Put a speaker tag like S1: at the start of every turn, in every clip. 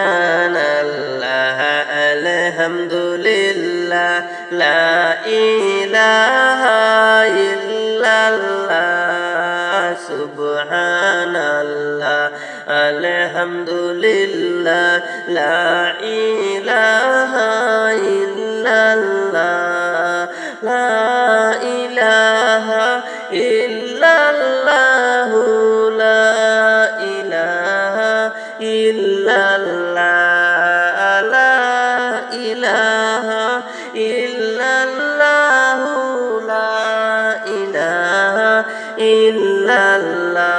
S1: সুবহানাল্লাহ আলহামদুলিল্লাহ লা ইলাহা ইল্লাল্লাহ সুবহানাল্লাহ আলহামদুলিল্লাহ লা ইলাহা ইল্লাল্লাহ লা ইলাহা ইল্লাল্লাহ লা ইলাহা ইল্লাল্লাহ লা ইলাহা ইল্লাল্লাহ লা ইলাহা ইল্লাল্লাহ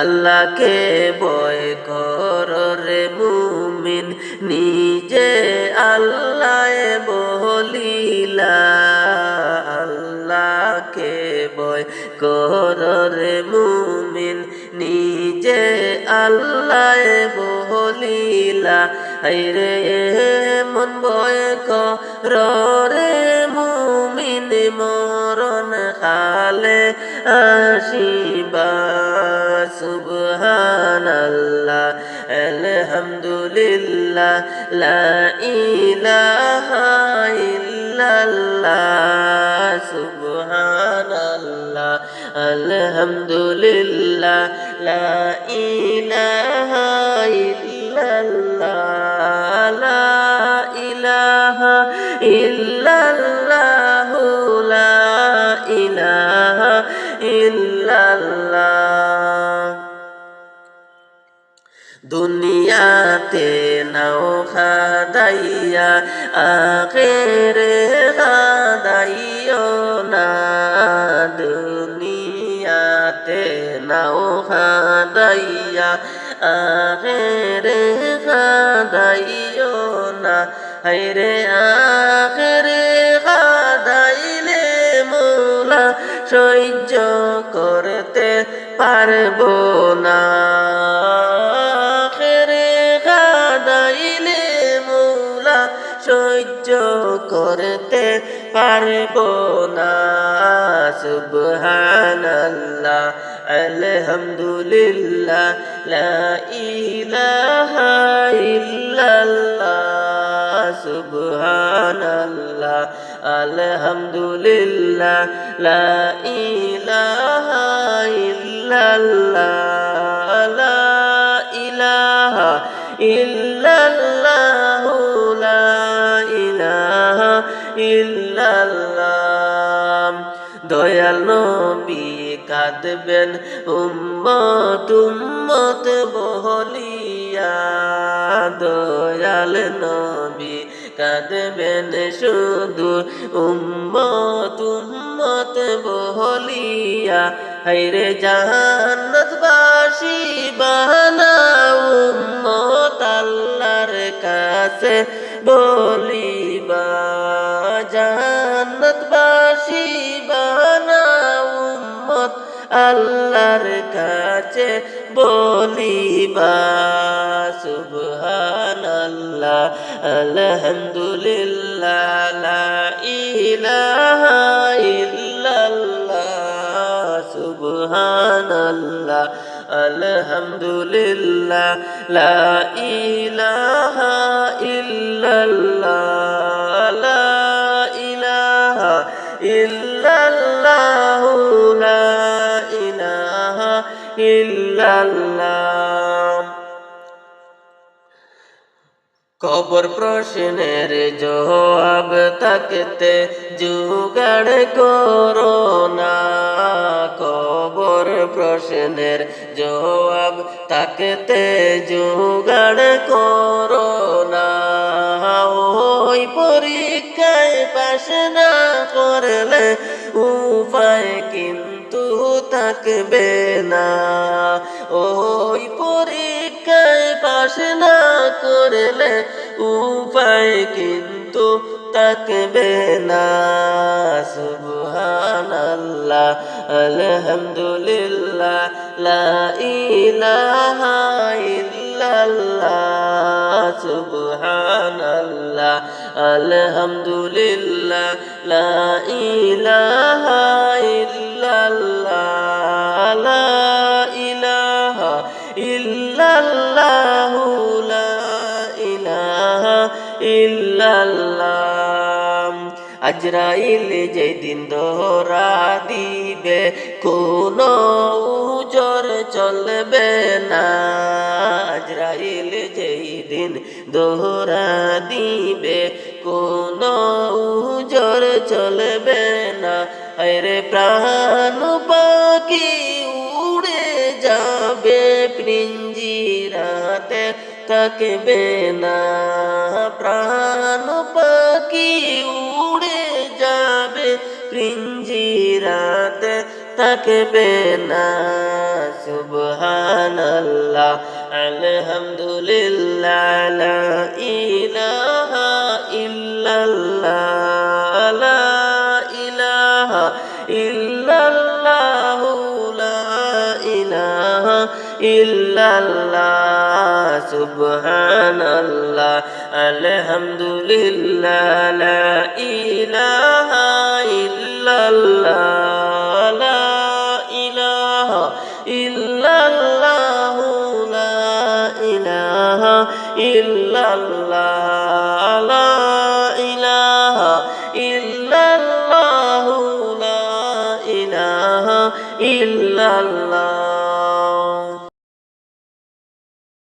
S1: আল্লাহকে ভয় কর রে মুমিন নিজে আল্লাহ বলিলা আল্লাহকে ভয় কর রে মুমিন নিজে আল্লাহ বলিলা হায়রে মন ভয় কর রে মুমিন মরণ কালে আসিবা সুবহানাল্লাহ আলহামদুলিল্লাহ লা ইলাহা ইল্লাল্লাহ সুবহানাল্লাহ আলহামদুলিল্লাহ লা ইলাহা ইল্লাল্লাহ লা ইলাহা ইল্লাল্লাহ লা ইলাহা ইল্লাল্লাহ দুনিয়াতে নাও খাদাইয়া আখেরে খাদাইও না দুনিয়াতে নাও খাদাইয়া আখেরে খাদাইও না হায়রে আখেরে খাদাইলে মোলা সহ্য করতে পারবো না সহ্য করতে পারবো না সুবহানাল্লাহ আলহামদুলিল্লাহ লা ইলাহা ইল্লাল্লাহ সুবহানাল্লাহ আলহামদুলিল্লাহ লা ইলাহা ইল্লাল্লাহ লা ইলাহা ইল্লাল্লাহ লা ইলাহা ইল্লাল্লাহ দয়াল নবী কাঁদবেন উম্মত উম্মত বহলিয়া দয়াল নবী কাঁদবেন শুধু উম্মত উম্মত বহলিয়া হায়রে জান্নাতবাসী বানাও উম্মত আল্লাহর কাছে বলিবা জান্নাতবাসী বানাও উম্মত আল্লাহর কাছে বলিবা সুবহানাল্লাহ আলহামদুলিল্লাহ লা ইলাহা ইল্লাল্লাহ সুবহানাল্লাহ আলহামদুলিল্লাহ লা ইলাহা ইল্লাল্লাহ লা ইলাহা ইল্লাল্লাহ লা ইলাহা ইল্লাল্লাহ কবর প্রশ্নের জবাব তাকতে জোগাড় করো না কবর প্রশ্নের জবাব তাকতে জোগাড় করো না ওই পরীক্ষায় পাশ না করলে উপায় কিন্তু থাকবে না ওই পরীক্ষায় পাশ না করলে উপায় কিন্তু থাকবে না সুবহানাল্লাহ আলহামদুলিল্লাহ লা ইলাহা ইল্লাল্লাহ সুবহানাল্লাহ আলহামদুলিল্লাহ লা ইলাহা ইল্লাল্লাহ লা ইলাহা ইল্লাল্লাহু লা ইলাহা ইল্লাল্লাহ। আজরাইল যেদিন দোহরা দিবে কোনো উজর চলবে না। আজরাইল যেদিন দোহরা দিবে কোনো উজর চলবে না। আরে প্রাণ পাখি উড়ে যাবে পিঞ্জিরাতে থাকবে না। প্রাণ পাখি উড়ে যাবে পিঞ্জিরাতে থাকবে না। সুবহানাল্লাহ আলহামদুলিল্লাহ লা ইলাহা ইল্লাল্লাহ লা ইলাহা ইল্লাল্লাহ লা ইলাহা ইল্লাল্লাহ। সুবহানাল্লাহ আলহামদুলিল্লাহ লা ইলাহা ইল্লাল্লাহ লা ইলাহা ইল্লাল্লাহ লা ইলাহা ইল্লাল্লাহ লা ইলাহা ইল্লাল্লাহ লা ইলাহা ইল্লাল্লাহ।